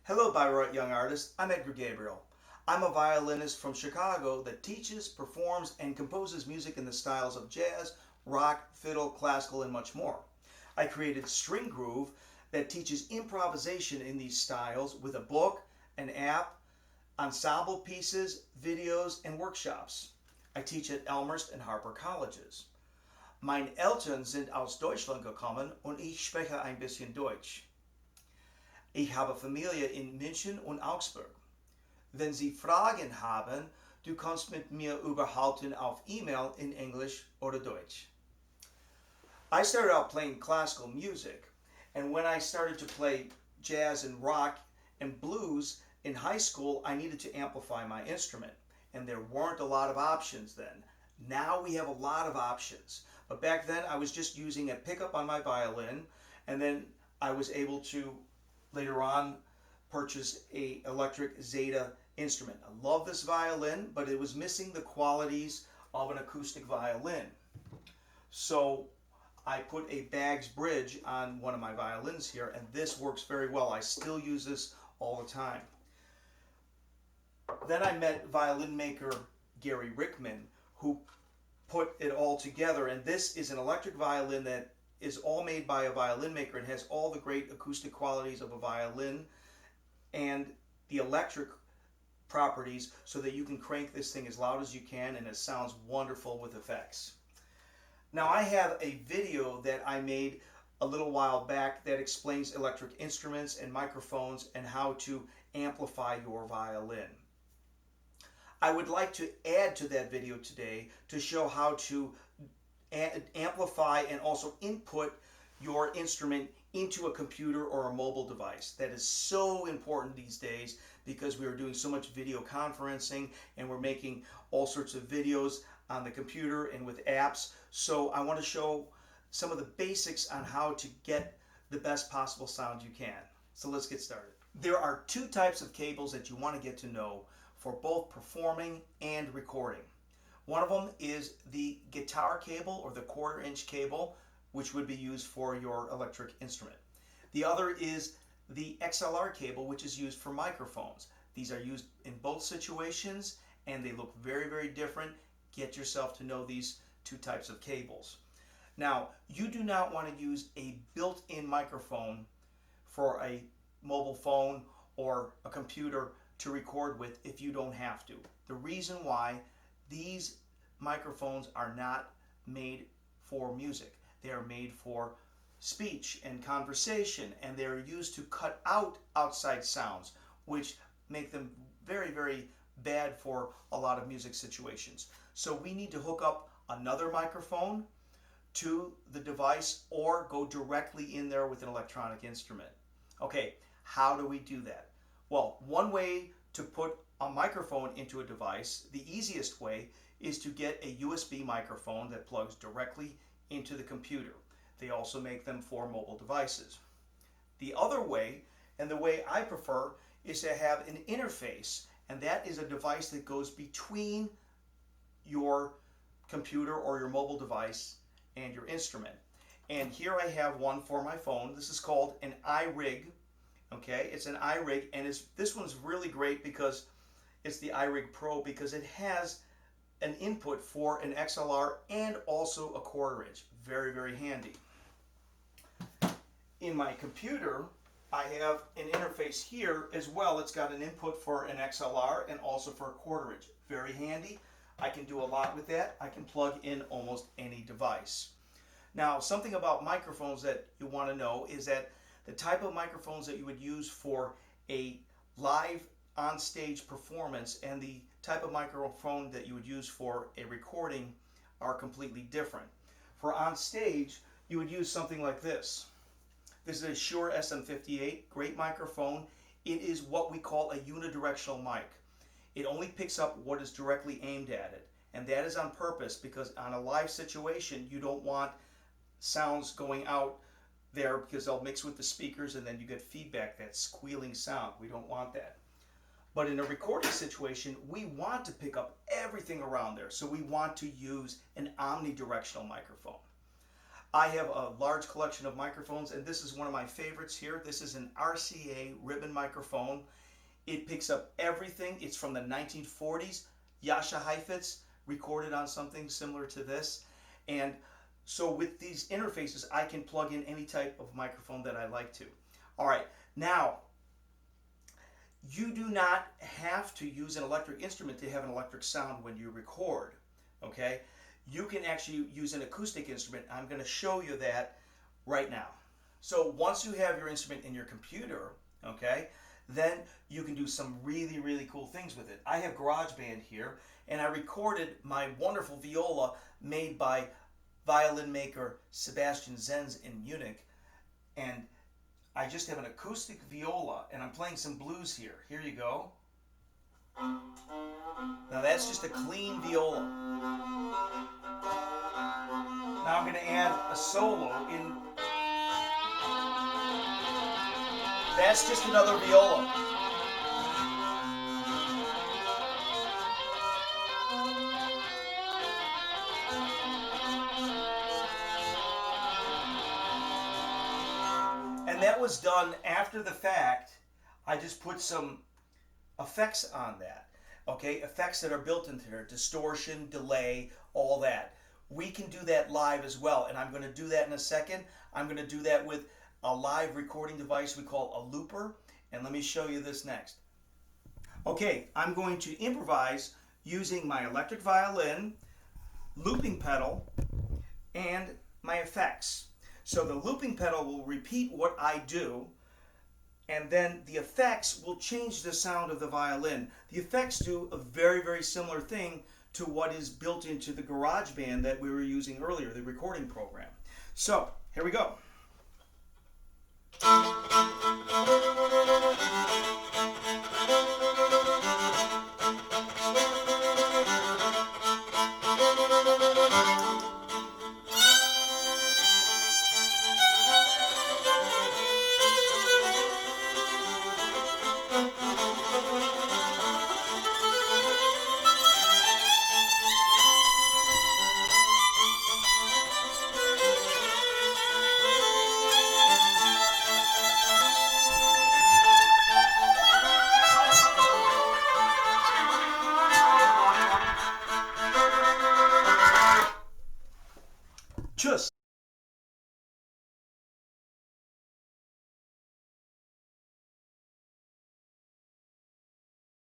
Hello, Bayreuth young artists. I'm Edgar Gabriel. I'm a violinist from Chicago that teaches, performs, and composes music in the styles of jazz, rock, fiddle, classical, and much more. I created String Groove that teaches improvisation in these styles with a book, an app, ensemble pieces, videos, and workshops. I teach at Elmhurst and Harper colleges. Meine Eltern sind aus Deutschland gekommen und ich spreche ein bisschen Deutsch. Ich habe Familie in München und Augsburg. Wenn Sie Fragen haben, du kannst mit mir unterhalten auf E-Mail in English oder Deutsch. I started out playing classical music, and when I started to play jazz and rock and blues in high school, I needed to amplify my instrument, and there weren't a lot of options then. Now we have a lot of options, but back then I was just using a pickup on my violin, and then I was able to later on purchase a electric Zeta instrument. I love this violin, but it was missing the qualities of an acoustic violin. So I put a Baggs bridge on one of my violins here, and this works very well. I still use this all the time. Then I met violin maker Gary Rickman, who put it all together, and this is an electric violin that is all made by a violin maker and has all the great acoustic qualities of a violin and the electric properties so that you can crank this thing as loud as you can and it sounds wonderful with effects. Now I have a video that I made a little while back that explains electric instruments and microphones and how to amplify your violin. I would like to add to that video today to show how to amplify and also input your instrument into a computer or a mobile device. That is so important these days because we are doing so much video conferencing and we're making all sorts of videos on the computer and with apps. So I want to show some of the basics on how to get the best possible sound you can. So let's get started. There are two types of cables that you want to get to know for both performing and recording. One of them is the guitar cable or the 1/4 inch cable, which would be used for your electric instrument. The other is the XLR cable, which is used for microphones. These are used in both situations and they look very, very different. Get yourself to know these two types of cables. Now, you do not want to use a built-in microphone for a mobile phone or a computer to record with if you don't have to. The reason why: these microphones are not made for music. They are made for speech and conversation, and they're used to cut out outside sounds, which make them very, very bad for a lot of music situations. So we need to hook up another microphone to the device or go directly in there with an electronic instrument. Okay, how do we do that? Well, one way to put a microphone into a device, the easiest way, is to get a USB microphone that plugs directly into the computer. They also make them for mobile devices. The other way, and the way I prefer, is to have an interface, and that is a device that goes between your computer or your mobile device and your instrument. And here I have one for my phone. This is called an iRig. Okay, it's an iRig, and this one's really great because it's the iRig Pro, because it has an input for an XLR and also a 1/4 inch. Very, very handy. In my computer, I have an interface here as well. It's got an input for an XLR and also for a 1/4 inch. Very handy. I can do a lot with that. I can plug in almost any device. Now, something about microphones that you want to know is that the type of microphones that you would use for a live on-stage performance and the type of microphone that you would use for a recording are completely different. For on stage, you would use something like this. This is a Shure SM58, great microphone. It is what we call a unidirectional mic. It only picks up what is directly aimed at it, and that is on purpose because on a live situation, you don't want sounds going out there because they'll mix with the speakers and then you get feedback, that squealing sound. We don't want that. But in a recording situation, we want to pick up everything around there. So we want to use an omnidirectional microphone. I have a large collection of microphones, and this is one of my favorites here. This is an RCA ribbon microphone. It picks up everything. It's from the 1940s. Jascha Heifetz recorded on something similar to this. And so with these interfaces, I can plug in any type of microphone that I like to. All right, now, you do not have to use an electric instrument to have an electric sound when you record, okay? You can actually use an acoustic instrument. I'm going to show you that right now. So once you have your instrument in your computer, okay, then you can do some really, really cool things with it. I have GarageBand here, and I recorded my wonderful viola made by violin maker Sebastian Zenz in Munich, and I just have an acoustic viola, and I'm playing some blues here. Here you go. Now that's just a clean viola. Now I'm going to add a solo in. That's just another viola. And that was done after the fact. I just put some effects on that. Okay, effects that are built into there, distortion, delay, all that. We can do that live as well, and I'm going to do that in a second. I'm going to do that with a live recording device we call a looper, and let me show you this next. Okay, I'm going to improvise using my electric violin, looping pedal, and my effects. So the looping pedal will repeat what I do, and then the effects will change the sound of the violin. The effects do a very, very similar thing to what is built into the GarageBand that we were using earlier, the recording program. So, here we go. Tschüss.